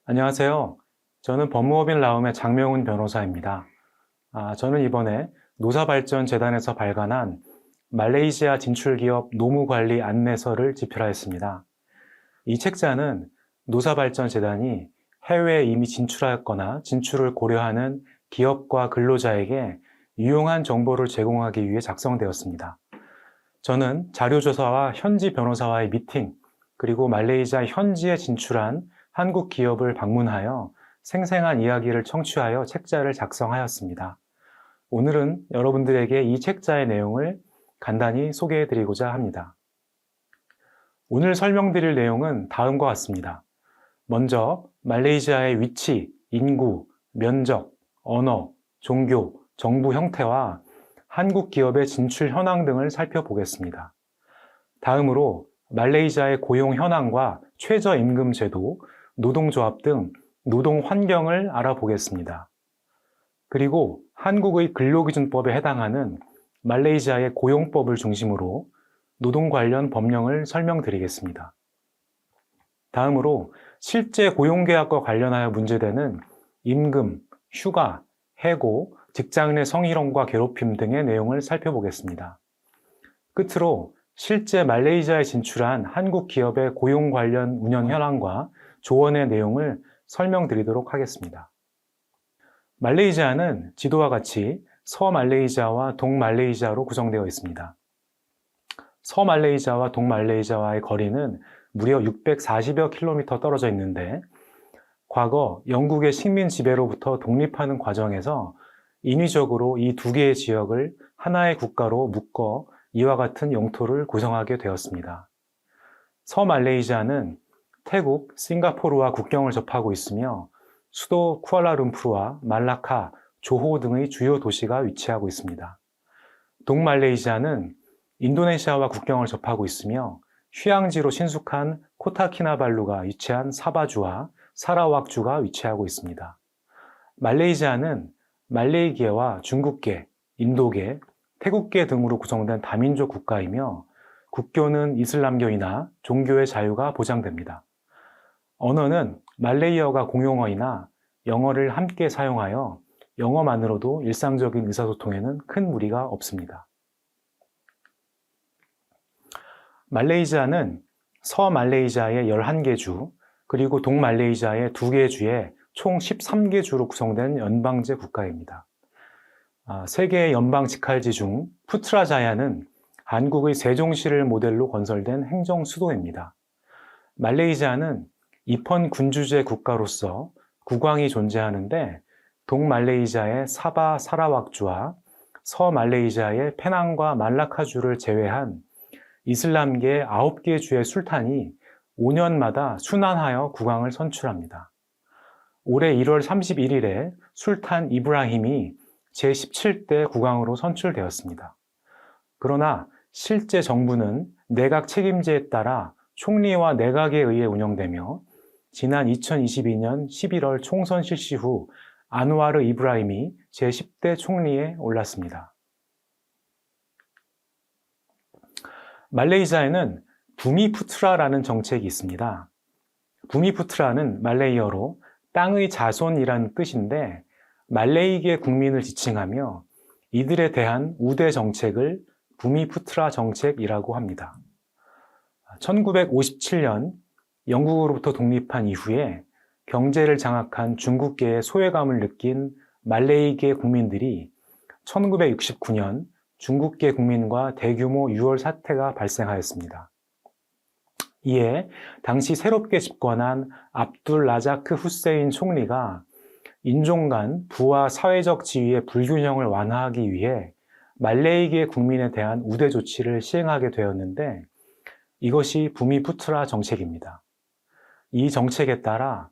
안녕하세요. 저는 법무법인 라움의 장명훈 변호사입니다. 저는 이번에 노사발전재단에서 발간한 말레이시아 진출기업 노무관리 안내서를 집필하였습니다. 이 책자는 노사발전재단이 해외에 이미 진출하였거나 진출을 고려하는 기업과 근로자에게 유용한 정보를 제공하기 위해 작성되었습니다. 저는 자료조사와 현지 변호사와의 미팅, 그리고 말레이시아 현지에 진출한 한국 기업을 방문하여 생생한 이야기를 청취하여 책자를 작성하였습니다. 오늘은 여러분들에게 이 책자의 내용을 간단히 소개해 드리고자 합니다. 오늘 설명드릴 내용은 다음과 같습니다. 먼저 말레이시아의 위치, 인구, 면적, 언어, 종교, 정부 형태와 한국 기업의 진출 현황 등을 살펴보겠습니다. 다음으로 말레이시아의 고용 현황과 최저임금 제도, 노동조합 등 노동 환경을 알아보겠습니다. 그리고 한국의 근로기준법에 해당하는 말레이시아의 고용법을 중심으로 노동 관련 법령을 설명드리겠습니다. 다음으로 실제 고용계약과 관련하여 문제되는 임금, 휴가, 해고, 직장 내 성희롱과 괴롭힘 등의 내용을 살펴보겠습니다. 끝으로 실제 말레이시아에 진출한 한국 기업의 고용 관련 운영 현황과 조언의 내용을 설명드리도록 하겠습니다. 말레이시아는 지도와 같이 서말레이시아와 동말레이시아로 구성되어 있습니다. 서말레이시아와 동말레이시아와의 거리는 무려 640여 킬로미터 떨어져 있는데, 과거 영국의 식민 지배로부터 독립하는 과정에서 인위적으로 이 두 개의 지역을 하나의 국가로 묶어 이와 같은 영토를 구성하게 되었습니다. 서말레이시아는 태국, 싱가포르와 국경을 접하고 있으며 수도 쿠알라룸푸르와 말라카, 조호 등의 주요 도시가 위치하고 있습니다. 동말레이시아는 인도네시아와 국경을 접하고 있으며 휴양지로 신숙한 코타키나발루가 위치한 사바주와 사라왁주가 위치하고 있습니다. 말레이시아는 말레이계와 중국계, 인도계, 태국계 등으로 구성된 다민족 국가이며 국교는 이슬람교이나 종교의 자유가 보장됩니다. 언어는 말레이어가 공용어이나 영어를 함께 사용하여 영어만으로도 일상적인 의사소통에는 큰 무리가 없습니다. 말레이시아는 서말레이시아의 11개 주, 그리고 동말레이시아의 2개 주에 총 13개 주로 구성된 연방제 국가입니다. 세계의 연방 직할지 중 푸트라자야는 한국의 세종시를 모델로 건설된 행정 수도입니다. 말레이시아는 입헌 군주제 국가로서 국왕이 존재하는데, 동말레이시아의 사바 사라왁주와 서말레이시아의 페낭과 말라카주를 제외한 이슬람계 9개 주의 술탄이 5년마다 순환하여 국왕을 선출합니다. 올해 1월 31일에 술탄 이브라힘이 제17대 국왕으로 선출되었습니다. 그러나 실제 정부는 내각 책임제에 따라 총리와 내각에 의해 운영되며, 지난 2022년 11월 총선 실시 후 안와르 이브라힘이 제10대 총리에 올랐습니다. 말레이시아에는 부미푸트라라는 정책이 있습니다. 부미푸트라는 말레이어로 땅의 자손이라는 뜻인데, 말레이계 국민을 지칭하며 이들에 대한 우대 정책을 부미푸트라 정책이라고 합니다. 1957년 영국으로부터 독립한 이후에 경제를 장악한 중국계의 소외감을 느낀 말레이계 국민들이 1969년 중국계 국민과 대규모 유월 사태가 발생하였습니다. 이에 당시 새롭게 집권한 압둘 라자크 후세인 총리가 인종 간 부와 사회적 지위의 불균형을 완화하기 위해 말레이계 국민에 대한 우대 조치를 시행하게 되었는데, 이것이 부미푸트라 정책입니다. 이 정책에 따라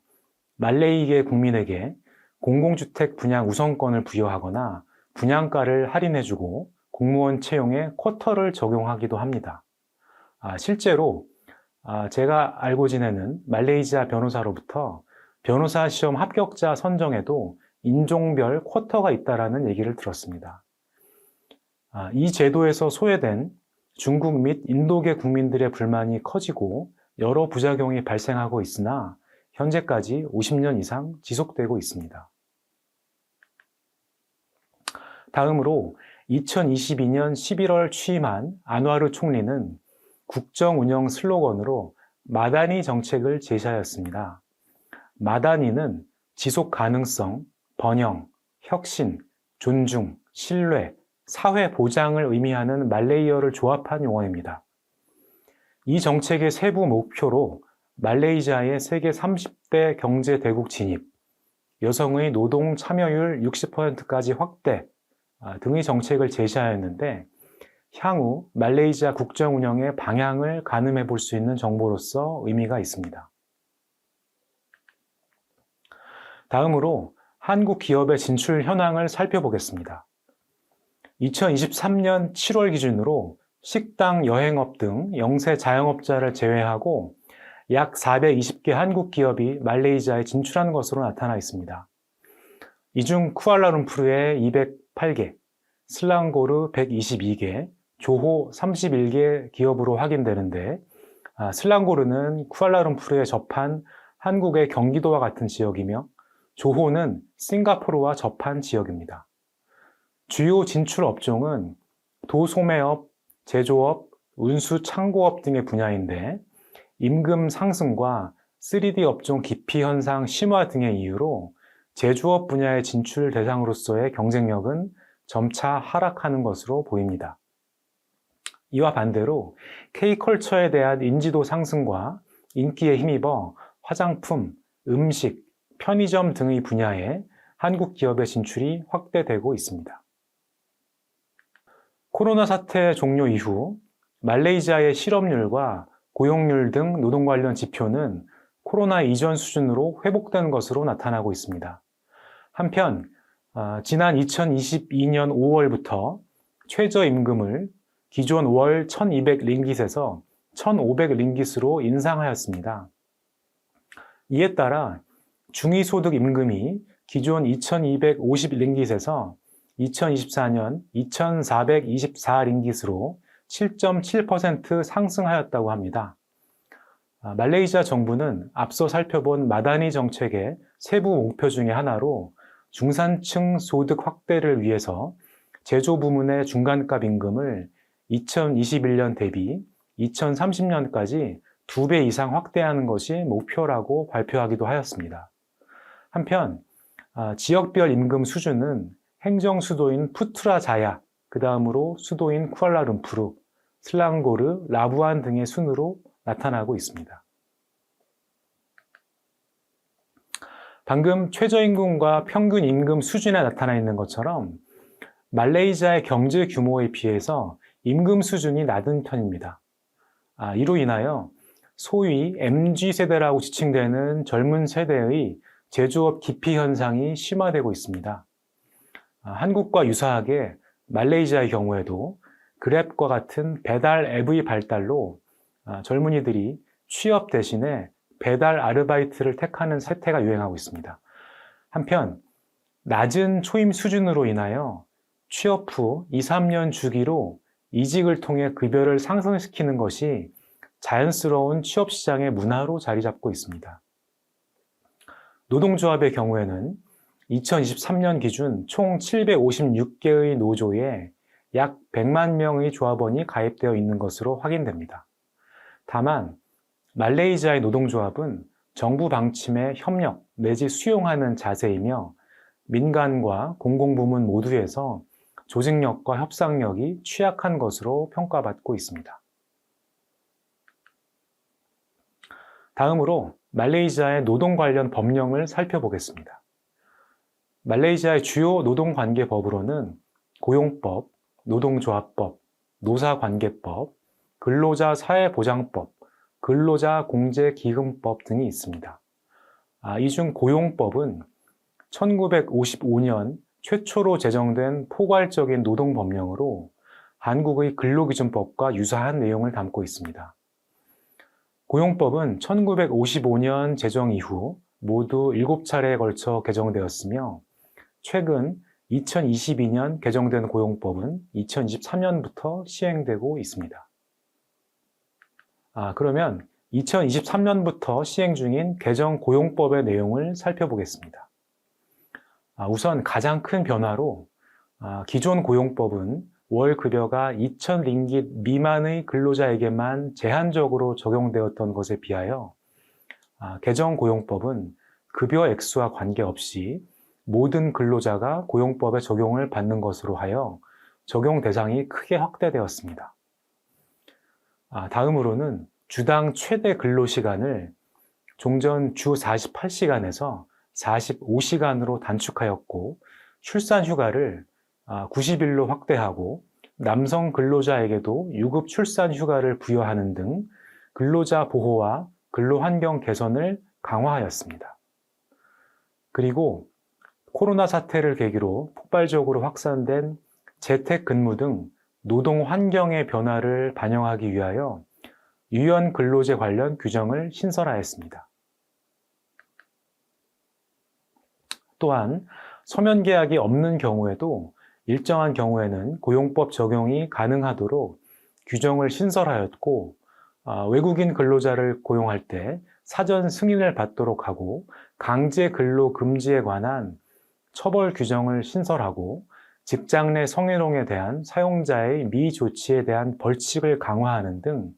말레이계 국민에게 공공주택 분양 우선권을 부여하거나 분양가를 할인해주고 공무원 채용에 쿼터를 적용하기도 합니다. 실제로 제가 알고 지내는 말레이시아 변호사로부터 변호사 시험 합격자 선정에도 인종별 쿼터가 있다는 얘기를 들었습니다. 이 제도에서 소외된 중국 및 인도계 국민들의 불만이 커지고 여러 부작용이 발생하고 있으나, 현재까지 50년 이상 지속되고 있습니다. 다음으로 2022년 11월 취임한 안와르 총리는 국정 운영 슬로건으로 마다니 정책을 제시하였습니다. 마다니는 지속 가능성, 번영, 혁신, 존중, 신뢰, 사회 보장을 의미하는 말레이어를 조합한 용어입니다. 이 정책의 세부 목표로 말레이시아의 세계 30대 경제 대국 진입, 여성의 노동 참여율 60%까지 확대 등의 정책을 제시하였는데 향후 말레이시아 국정 운영의 방향을 가늠해 볼 수 있는 정보로서 의미가 있습니다. 다음으로 한국 기업의 진출 현황을 살펴보겠습니다. 2023년 7월 기준으로 식당, 여행업 등 영세 자영업자를 제외하고 약 420개 한국 기업이 말레이시아에 진출한 것으로 나타나 있습니다. 이 중 쿠알라룸푸르에 208개, 슬랑고르 122개, 조호 31개 기업으로 확인되는데 슬랑고르는 쿠알라룸푸르에 접한 한국의 경기도와 같은 지역이며 조호는 싱가포르와 접한 지역입니다. 주요 진출 업종은 도소매업, 제조업, 운수 창고업 등의 분야인데 임금 상승과 3D 업종 기피 현상 심화 등의 이유로 제조업 분야의 진출 대상으로서의 경쟁력은 점차 하락하는 것으로 보입니다. 이와 반대로 K컬처에 대한 인지도 상승과 인기에 힘입어 화장품, 음식, 편의점 등의 분야에 한국 기업의 진출이 확대되고 있습니다. 코로나 사태 종료 이후 말레이시아의 실업률과 고용률 등 노동 관련 지표는 코로나 이전 수준으로 회복된 것으로 나타나고 있습니다. 한편 지난 2022년 5월부터 최저임금을 기존 월 1200링깃에서 1500링깃으로 인상하였습니다. 이에 따라 중위소득 임금이 기존 2250링깃에서 2024년 2424링깃으로 7.7% 상승하였다고 합니다. 말레이시아 정부는 앞서 살펴본 마다니 정책의 세부 목표 중의 하나로 중산층 소득 확대를 위해서 제조 부문의 중간값 임금을 2021년 대비 2030년까지 2배 이상 확대하는 것이 목표라고 발표하기도 하였습니다. 한편 지역별 임금 수준은 행정 수도인 푸트라자야, 그 다음으로 수도인 쿠알라룸푸르, 슬랑고르, 라부안 등의 순으로 나타나고 있습니다. 방금 최저임금과 평균 임금 수준에 나타나 있는 것처럼 말레이시아의 경제 규모에 비해서 임금 수준이 낮은 편입니다. 이로 인하여 소위 MZ세대라고 지칭되는 젊은 세대의 제조업 기피 현상이 심화되고 있습니다. 한국과 유사하게 말레이시아의 경우에도 그랩과 같은 배달 앱의 발달로 젊은이들이 취업 대신에 배달 아르바이트를 택하는 세태가 유행하고 있습니다. 한편 낮은 초임 수준으로 인하여 취업 후 2, 3년 주기로 이직을 통해 급여를 상승시키는 것이 자연스러운 취업 시장의 문화로 자리 잡고 있습니다. 노동조합의 경우에는 2023년 기준 총 756개의 노조에 약 100만 명의 조합원이 가입되어 있는 것으로 확인됩니다. 다만 말레이시아의 노동조합은 정부 방침에 협력 내지 수용하는 자세이며 민간과 공공부문 모두에서 조직력과 협상력이 취약한 것으로 평가받고 있습니다. 다음으로 말레이시아의 노동 관련 법령을 살펴보겠습니다. 말레이시아의 주요 노동관계법으로는 고용법, 노동조합법, 노사관계법, 근로자 사회보장법, 근로자 공제기금법 등이 있습니다. 이 중 고용법은 1955년 최초로 제정된 포괄적인 노동법령으로 한국의 근로기준법과 유사한 내용을 담고 있습니다. 고용법은 1955년 제정 이후 모두 7차례에 걸쳐 개정되었으며 최근 2022년 개정된 고용법은 2023년부터 시행되고 있습니다. 그러면 2023년부터 시행 중인 개정 고용법의 내용을 살펴보겠습니다. 우선 가장 큰 변화로 기존 고용법은 월 급여가 2,000링깃 미만의 근로자에게만 제한적으로 적용되었던 것에 비하여 개정 고용법은 급여 액수와 관계없이 모든 근로자가 고용법의 적용을 받는 것으로 하여 적용 대상이 크게 확대되었습니다. 다음으로는 주당 최대 근로시간을 종전 주 48시간에서 45시간으로 단축하였고, 출산휴가를 90일로 확대하고 남성 근로자에게도 유급 출산휴가를 부여하는 등 근로자 보호와 근로환경 개선을 강화하였습니다. 그리고 코로나 사태를 계기로 폭발적으로 확산된 재택근무 등 노동 환경의 변화를 반영하기 위하여 유연 근로제 관련 규정을 신설하였습니다. 또한 서면 계약이 없는 경우에도 일정한 경우에는 고용법 적용이 가능하도록 규정을 신설하였고, 외국인 근로자를 고용할 때 사전 승인을 받도록 하고, 강제 근로 금지에 관한 처벌 규정을 신설하고, 직장 내 성희롱에 대한 사용자의 미조치에 대한 벌칙을 강화하는 등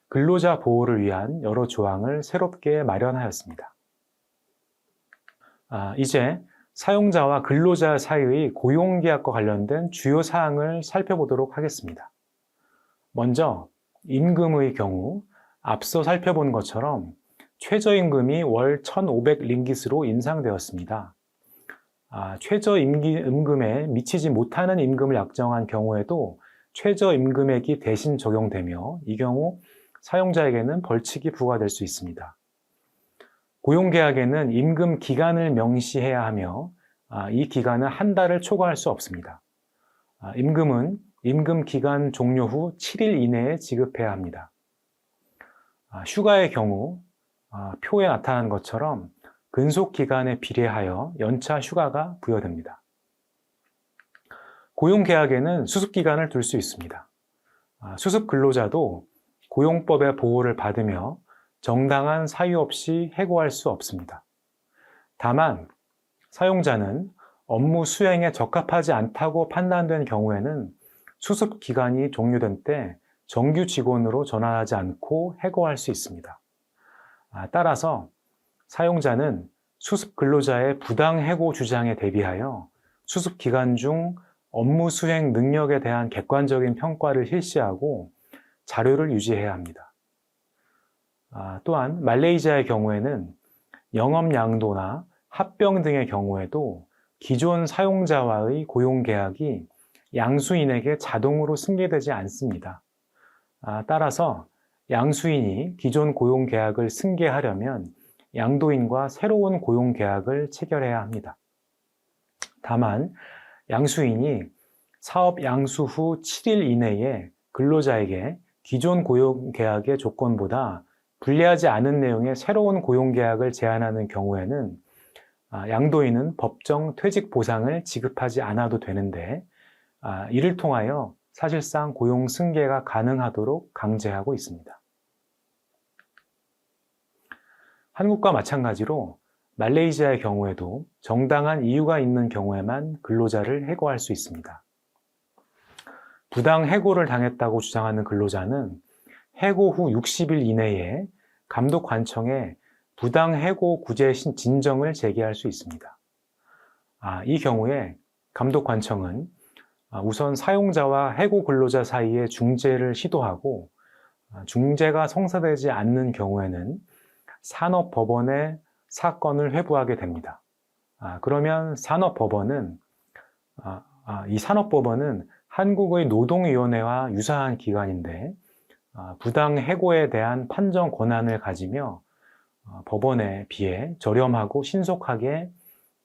근로자 보호를 위한 여러 조항을 새롭게 마련하였습니다. 이제 사용자와 근로자 사이의 고용계약과 관련된 주요 사항을 살펴보도록 하겠습니다. 먼저 임금의 경우 앞서 살펴본 것처럼 최저임금이 월 1,500링깃으로 인상되었습니다. 최저임금에 미치지 못하는 임금을 약정한 경우에도 최저임금액이 대신 적용되며, 이 경우 사용자에게는 벌칙이 부과될 수 있습니다. 고용계약에는 임금 기간을 명시해야 하며, 이 기간은 한 달을 초과할 수 없습니다. 임금은 임금 기간 종료 후 7일 이내에 지급해야 합니다. 휴가의 경우 표에 나타난 것처럼 근속 기간에 비례하여 연차 휴가가 부여됩니다. 고용계약에는 수습기간을 둘 수 있습니다. 수습 근로자도 고용법의 보호를 받으며 정당한 사유 없이 해고할 수 없습니다. 다만 사용자는 업무 수행에 적합하지 않다고 판단된 경우에는 수습 기간이 종료된 때 정규 직원으로 전환하지 않고 해고할 수 있습니다. 따라서 사용자는 수습 근로자의 부당 해고 주장에 대비하여 수습 기간 중 업무 수행 능력에 대한 객관적인 평가를 실시하고 자료를 유지해야 합니다. 또한 말레이시아의 경우에는 영업 양도나 합병 등의 경우에도 기존 사용자와의 고용계약이 양수인에게 자동으로 승계되지 않습니다. 따라서 양수인이 기존 고용계약을 승계하려면 양도인과 새로운 고용계약을 체결해야 합니다. 다만 양수인이 사업 양수 후 7일 이내에 근로자에게 기존 고용계약의 조건보다 불리하지 않은 내용의 새로운 고용계약을 제안하는 경우에는 양도인은 법정 퇴직 보상을 지급하지 않아도 되는데, 이를 통하여 사실상 고용 승계가 가능하도록 강제하고 있습니다. 한국과 마찬가지로 말레이시아의 경우에도 정당한 이유가 있는 경우에만 근로자를 해고할 수 있습니다. 부당 해고를 당했다고 주장하는 근로자는 해고 후 60일 이내에 감독관청에 부당 해고 구제 진정을 제기할 수 있습니다. 이 경우에 감독관청은 우선 사용자와 해고 근로자 사이에 중재를 시도하고, 중재가 성사되지 않는 경우에는 산업법원에 사건을 회부하게 됩니다. 그러면 이 산업법원은 한국의 노동위원회와 유사한 기관인데, 부당 해고에 대한 판정 권한을 가지며 법원에 비해 저렴하고 신속하게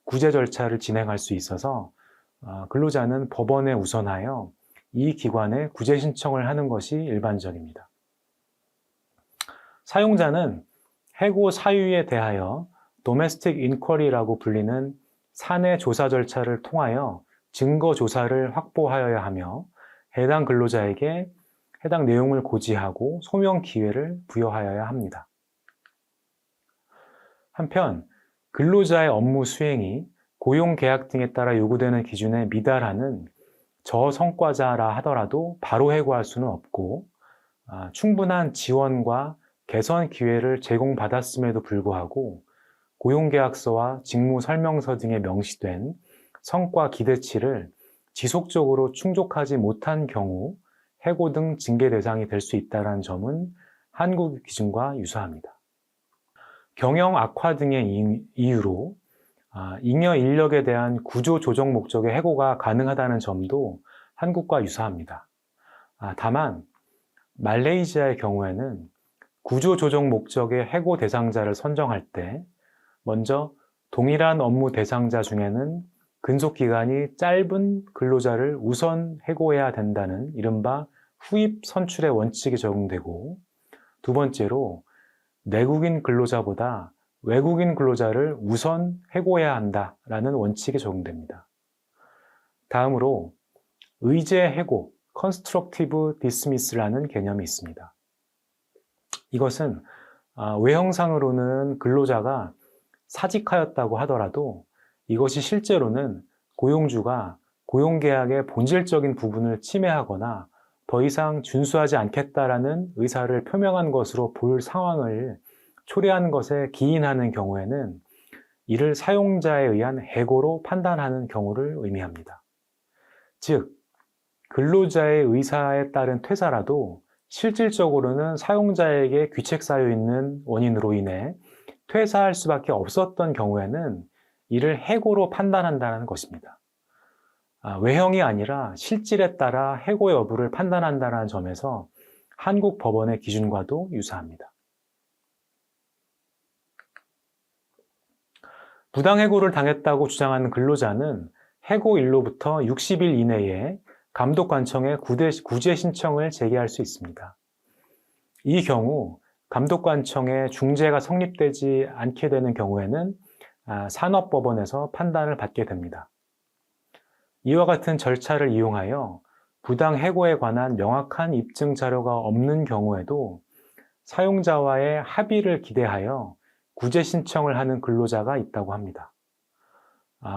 구제 절차를 진행할 수 있어서 근로자는 법원에 우선하여 이 기관에 구제 신청을 하는 것이 일반적입니다. 사용자는 해고 사유에 대하여 도메스틱 인쿼리라고 불리는 사내 조사 절차를 통하여 증거 조사를 확보하여야 하며, 해당 근로자에게 해당 내용을 고지하고 소명 기회를 부여하여야 합니다. 한편 근로자의 업무 수행이 고용계약 등에 따라 요구되는 기준에 미달하는 저성과자라 하더라도 바로 해고할 수는 없고, 충분한 지원과 개선 기회를 제공받았음에도 불구하고 고용계약서와 직무설명서 등에 명시된 성과 기대치를 지속적으로 충족하지 못한 경우 해고 등 징계 대상이 될 수 있다는 점은 한국 기준과 유사합니다. 경영 악화 등의 이유로 잉여 인력에 대한 구조 조정 목적의 해고가 가능하다는 점도 한국과 유사합니다. 다만 말레이시아의 경우에는 구조 조정 목적의 해고 대상자를 선정할 때 먼저 동일한 업무 대상자 중에는 근속기간이 짧은 근로자를 우선 해고해야 된다는 이른바 후입 선출의 원칙이 적용되고, 두 번째로 내국인 근로자보다 외국인 근로자를 우선 해고해야 한다라는 원칙이 적용됩니다. 다음으로 의제 해고, constructive dismiss라는 개념이 있습니다. 이것은 외형상으로는 근로자가 사직하였다고 하더라도 이것이 실제로는 고용주가 고용계약의 본질적인 부분을 침해하거나 더 이상 준수하지 않겠다라는 의사를 표명한 것으로 볼 상황을 초래한 것에 기인하는 경우에는 이를 사용자에 의한 해고로 판단하는 경우를 의미합니다. 즉, 근로자의 의사에 따른 퇴사라도 실질적으로는 사용자에게 귀책 쌓여 있는 원인으로 인해 퇴사할 수밖에 없었던 경우에는 이를 해고로 판단한다는 것입니다. 외형이 아니라 실질에 따라 해고 여부를 판단한다는 점에서 한국 법원의 기준과도 유사합니다. 부당해고를 당했다고 주장하는 근로자는 해고일로부터 60일 이내에 감독관청에 구제 신청을 제기할 수 있습니다. 이 경우 감독관청에 중재가 성립되지 않게 되는 경우에는 산업법원에서 판단을 받게 됩니다. 이와 같은 절차를 이용하여 부당해고에 관한 명확한 입증 자료가 없는 경우에도 사용자와의 합의를 기대하여 구제 신청을 하는 근로자가 있다고 합니다.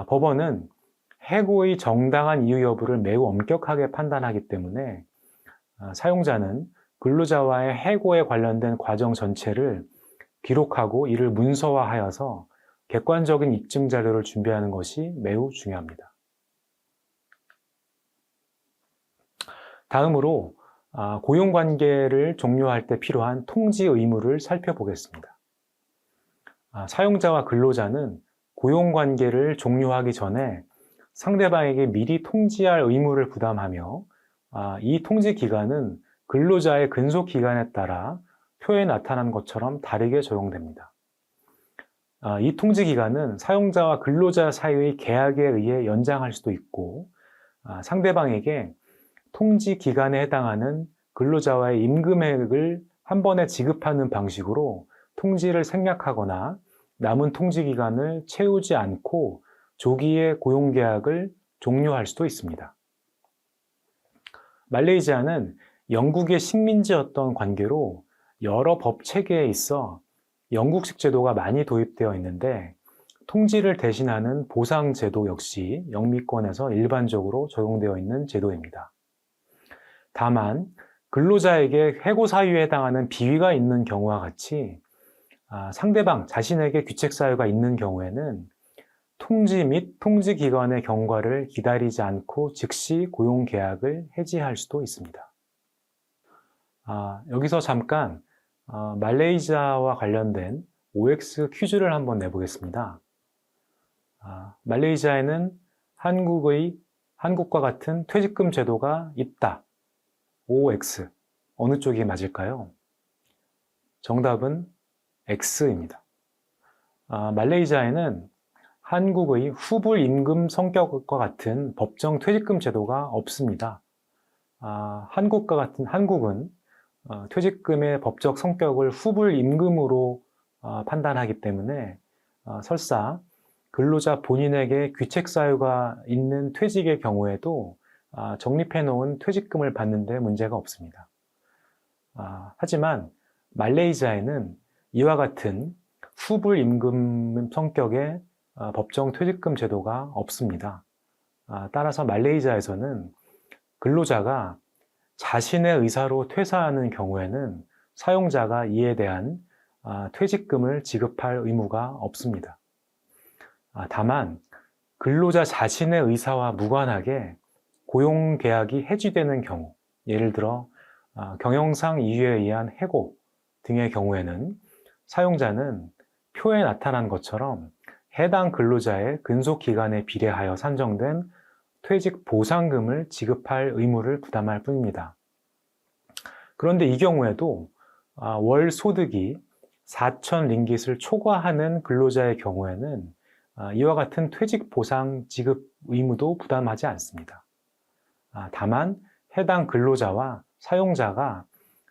법원은 해고의 정당한 이유 여부를 매우 엄격하게 판단하기 때문에 사용자는 근로자와의 해고에 관련된 과정 전체를 기록하고 이를 문서화하여서 객관적인 입증 자료를 준비하는 것이 매우 중요합니다. 다음으로 고용관계를 종료할 때 필요한 통지 의무를 살펴보겠습니다. 사용자와 근로자는 고용관계를 종료하기 전에 상대방에게 미리 통지할 의무를 부담하며 이 통지 기간은 근로자의 근속 기간에 따라 표에 나타난 것처럼 다르게 적용됩니다. 이 통지 기간은 사용자와 근로자 사이의 계약에 의해 연장할 수도 있고, 상대방에게 통지 기간에 해당하는 근로자와의 임금액을 한 번에 지급하는 방식으로 통지를 생략하거나 남은 통지 기간을 채우지 않고 조기에 고용계약을 종료할 수도 있습니다. 말레이시아는 영국의 식민지였던 관계로 여러 법 체계에 있어 영국식 제도가 많이 도입되어 있는데, 통지를 대신하는 보상 제도 역시 영미권에서 일반적으로 적용되어 있는 제도입니다. 다만 근로자에게 해고 사유에 해당하는 비위가 있는 경우와 같이 상대방 자신에게 귀책 사유가 있는 경우에는 통지 및 통지 기관의 경과를 기다리지 않고 즉시 고용계약을 해지할 수도 있습니다. 여기서 잠깐 말레이시아와 관련된 OX 퀴즈를 한번 내보겠습니다. 말레이시아에는 한국과 같은 퇴직금 제도가 있다. OX. 어느 쪽이 맞을까요? 정답은 X입니다. 말레이시아에는 한국의 후불 임금 성격과 같은 법정 퇴직금 제도가 없습니다. 한국은 퇴직금의 법적 성격을 후불 임금으로 판단하기 때문에 설사 근로자 본인에게 귀책 사유가 있는 퇴직의 경우에도 적립해 놓은 퇴직금을 받는 데 문제가 없습니다. 하지만 말레이시아에는 이와 같은 후불 임금 성격의 법정 퇴직금 제도가 없습니다. 따라서 말레이시아에서는 근로자가 자신의 의사로 퇴사하는 경우에는 사용자가 이에 대한 퇴직금을 지급할 의무가 없습니다. 다만 근로자 자신의 의사와 무관하게 고용계약이 해지되는 경우, 예를 들어 경영상 이유에 의한 해고 등의 경우에는 사용자는 표에 나타난 것처럼 해당 근로자의 근속기간에 비례하여 산정된 퇴직 보상금을 지급할 의무를 부담할 뿐입니다. 그런데 이 경우에도 월 소득이 4천 링깃을 초과하는 근로자의 경우에는 이와 같은 퇴직 보상 지급 의무도 부담하지 않습니다. 다만 해당 근로자와 사용자가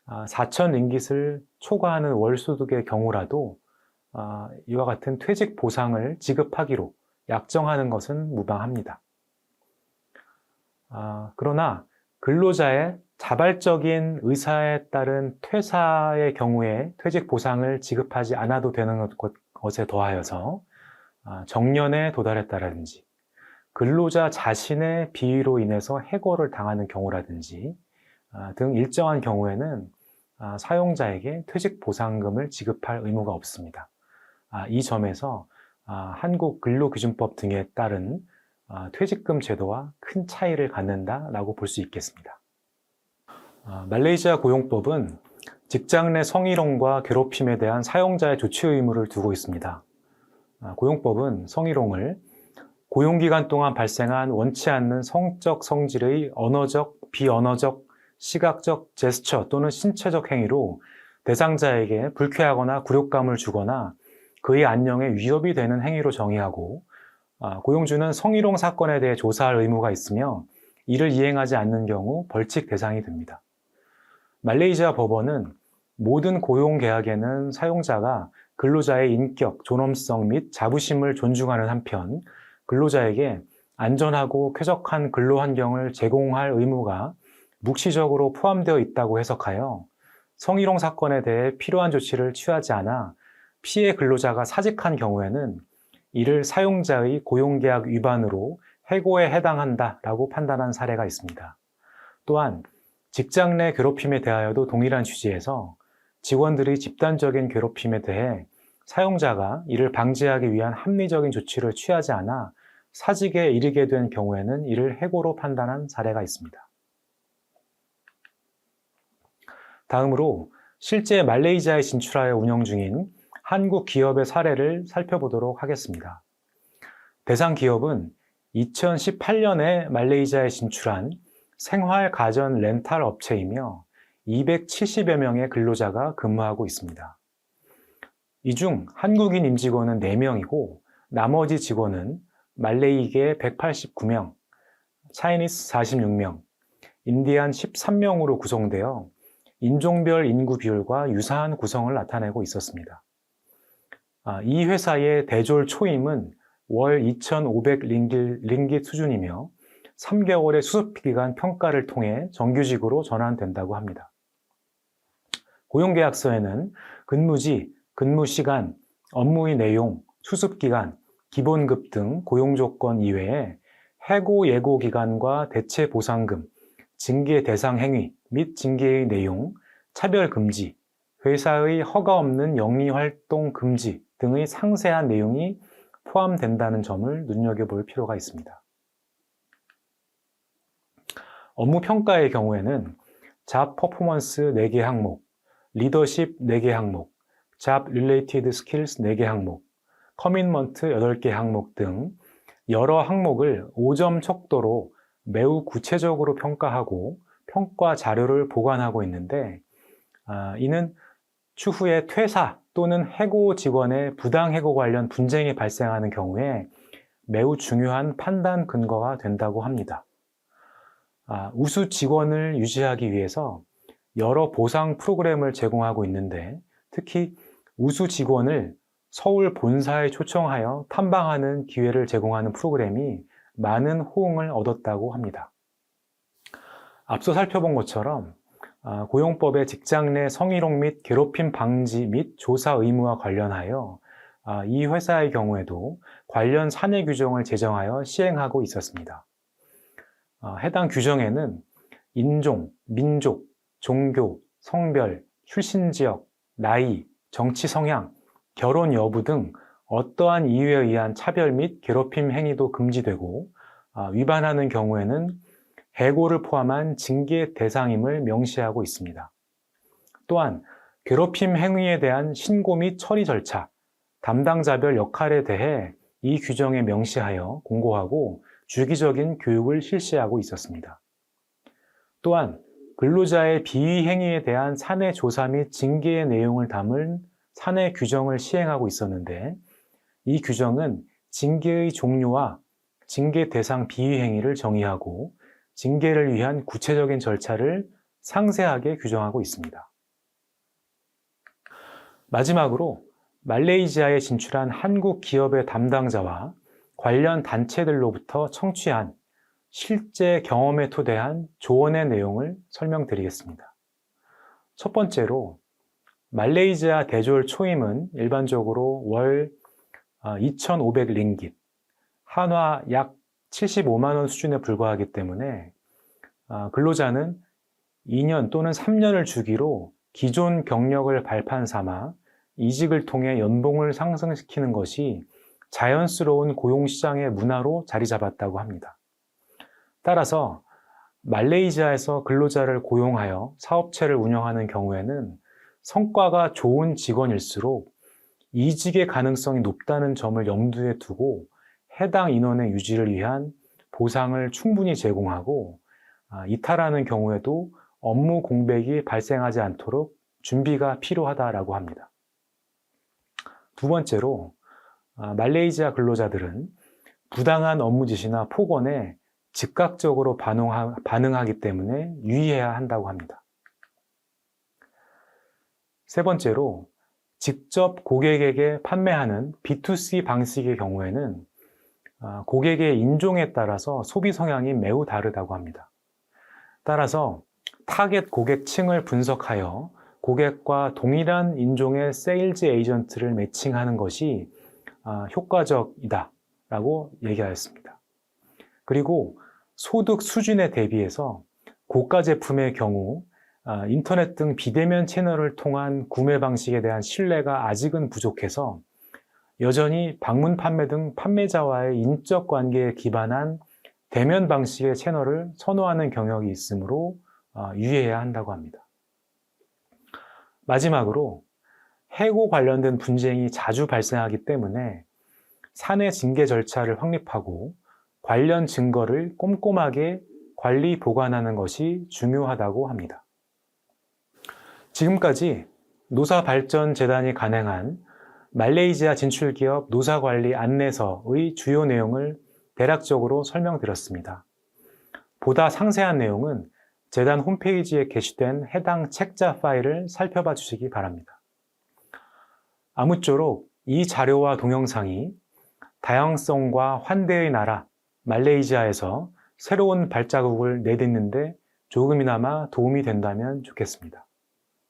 4천 링깃을 초과하는 월 소득의 경우라도 이와 같은 퇴직 보상을 지급하기로 약정하는 것은 무방합니다. 그러나 근로자의 자발적인 의사에 따른 퇴사의 경우에 퇴직 보상을 지급하지 않아도 되는 것에 더하여서 정년에 도달했다라든지 근로자 자신의 비위로 인해서 해고를 당하는 경우라든지 등 일정한 경우에는 사용자에게 퇴직 보상금을 지급할 의무가 없습니다. 이 점에서 한국 근로기준법 등에 따른 퇴직금 제도와 큰 차이를 갖는다라고 볼 수 있겠습니다. 말레이시아 고용법은 직장 내 성희롱과 괴롭힘에 대한 사용자의 조치 의무를 두고 있습니다. 고용법은 성희롱을 고용기간 동안 발생한 원치 않는 성적 성질의 언어적, 비언어적, 시각적, 제스처 또는 신체적 행위로 대상자에게 불쾌하거나 굴욕감을 주거나 그의 안녕에 위협이 되는 행위로 정의하고 고용주는 성희롱 사건에 대해 조사할 의무가 있으며 이를 이행하지 않는 경우 벌칙 대상이 됩니다. 말레이시아 법원은 모든 고용계약에는 사용자가 근로자의 인격, 존엄성 및 자부심을 존중하는 한편 근로자에게 안전하고 쾌적한 근로환경을 제공할 의무가 묵시적으로 포함되어 있다고 해석하여 성희롱 사건에 대해 필요한 조치를 취하지 않아 피해 근로자가 사직한 경우에는 이를 사용자의 고용계약 위반으로 해고에 해당한다라고 판단한 사례가 있습니다. 또한 직장 내 괴롭힘에 대하여도 동일한 취지에서 직원들의 집단적인 괴롭힘에 대해 사용자가 이를 방지하기 위한 합리적인 조치를 취하지 않아 사직에 이르게 된 경우에는 이를 해고로 판단한 사례가 있습니다. 다음으로 실제 말레이시아에 진출하여 운영 중인 한국 기업의 사례를 살펴보도록 하겠습니다. 대상 기업은 2018년에 말레이시아에 진출한 생활가전 렌탈 업체이며 270여 명의 근로자가 근무하고 있습니다. 이 중 한국인 임직원은 4명이고 나머지 직원은 말레이계 189명, 차이니스 46명, 인디안 13명으로 구성되어 인종별 인구 비율과 유사한 구성을 나타내고 있었습니다. 이 회사의 대졸 초임은 월 2,500 링깃 수준이며 3개월의 수습기간 평가를 통해 정규직으로 전환된다고 합니다. 고용계약서에는 근무지, 근무시간, 업무의 내용, 수습기간, 기본급 등 고용조건 이외에 해고 예고 기간과 대체 보상금, 징계 대상 행위 및 징계의 내용, 차별 금지, 회사의 허가 없는 영리활동 금지 등의 상세한 내용이 포함된다는 점을 눈여겨볼 필요가 있습니다. 업무 평가의 경우에는 잡 퍼포먼스 4개 항목, 리더십 4개 항목, 잡 릴레이티드 스킬스 4개 항목, 커밋먼트 8개 항목 등 여러 항목을 5점 척도로 매우 구체적으로 평가하고 평가 자료를 보관하고 있는데 이는 추후에 퇴사 또는 해고 직원의 부당해고 관련 분쟁이 발생하는 경우에 매우 중요한 판단 근거가 된다고 합니다. 우수 직원을 유지하기 위해서 여러 보상 프로그램을 제공하고 있는데 특히 우수 직원을 서울 본사에 초청하여 탐방하는 기회를 제공하는 프로그램이 많은 호응을 얻었다고 합니다. 앞서 살펴본 것처럼 고용법의 직장 내 성희롱 및 괴롭힘 방지 및 조사 의무와 관련하여 이 회사의 경우에도 관련 사내 규정을 제정하여 시행하고 있었습니다. 해당 규정에는 인종, 민족, 종교, 성별, 출신 지역, 나이, 정치 성향, 결혼 여부 등 어떠한 이유에 의한 차별 및 괴롭힘 행위도 금지되고 위반하는 경우에는 해고를 포함한 징계 대상임을 명시하고 있습니다. 또한 괴롭힘 행위에 대한 신고 및 처리 절차, 담당자별 역할에 대해 이 규정에 명시하여 공고하고 주기적인 교육을 실시하고 있었습니다. 또한 근로자의 비위 행위에 대한 사내 조사 및 징계의 내용을 담은 사내 규정을 시행하고 있었는데 이 규정은 징계의 종류와 징계 대상 비위 행위를 정의하고 징계를 위한 구체적인 절차를 상세하게 규정하고 있습니다. 마지막으로 말레이시아에 진출한 한국 기업의 담당자와 관련 단체들로부터 청취한 실제 경험에 토대한 조언의 내용을 설명드리겠습니다. 첫 번째로 말레이시아 대졸 초임은 일반적으로 월 2,500링깃, 한화 약 75만 원 수준에 불과하기 때문에 근로자는 2년 또는 3년을 주기로 기존 경력을 발판 삼아 이직을 통해 연봉을 상승시키는 것이 자연스러운 고용시장의 문화로 자리 잡았다고 합니다. 따라서 말레이시아에서 근로자를 고용하여 사업체를 운영하는 경우에는 성과가 좋은 직원일수록 이직의 가능성이 높다는 점을 염두에 두고 해당 인원의 유지를 위한 보상을 충분히 제공하고 이탈하는 경우에도 업무 공백이 발생하지 않도록 준비가 필요하다고 합니다. 두 번째로 말레이시아 근로자들은 부당한 업무 지시나 폭언에 즉각적으로 반응하기 때문에 유의해야 한다고 합니다. 세 번째로 직접 고객에게 판매하는 B2C 방식의 경우에는 고객의 인종에 따라서 소비 성향이 매우 다르다고 합니다. 따라서 타겟 고객층을 분석하여 고객과 동일한 인종의 세일즈 에이전트를 매칭하는 것이 효과적이다라고 얘기하였습니다. 그리고 소득 수준에 대비해서 고가 제품의 경우 인터넷 등 비대면 채널을 통한 구매 방식에 대한 신뢰가 아직은 부족해서 여전히 방문 판매 등 판매자와의 인적 관계에 기반한 대면 방식의 채널을 선호하는 경향이 있으므로 유의해야 한다고 합니다. 마지막으로 해고 관련된 분쟁이 자주 발생하기 때문에 사내 징계 절차를 확립하고 관련 증거를 꼼꼼하게 관리 보관하는 것이 중요하다고 합니다. 지금까지 노사발전재단이 간행한 말레이시아 진출기업 노사관리 안내서의 주요 내용을 대략적으로 설명드렸습니다. 보다 상세한 내용은 재단 홈페이지에 게시된 해당 책자 파일을 살펴봐 주시기 바랍니다. 아무쪼록 이 자료와 동영상이 다양성과 환대의 나라 말레이시아에서 새로운 발자국을 내딛는 데 조금이나마 도움이 된다면 좋겠습니다.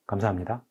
감사합니다.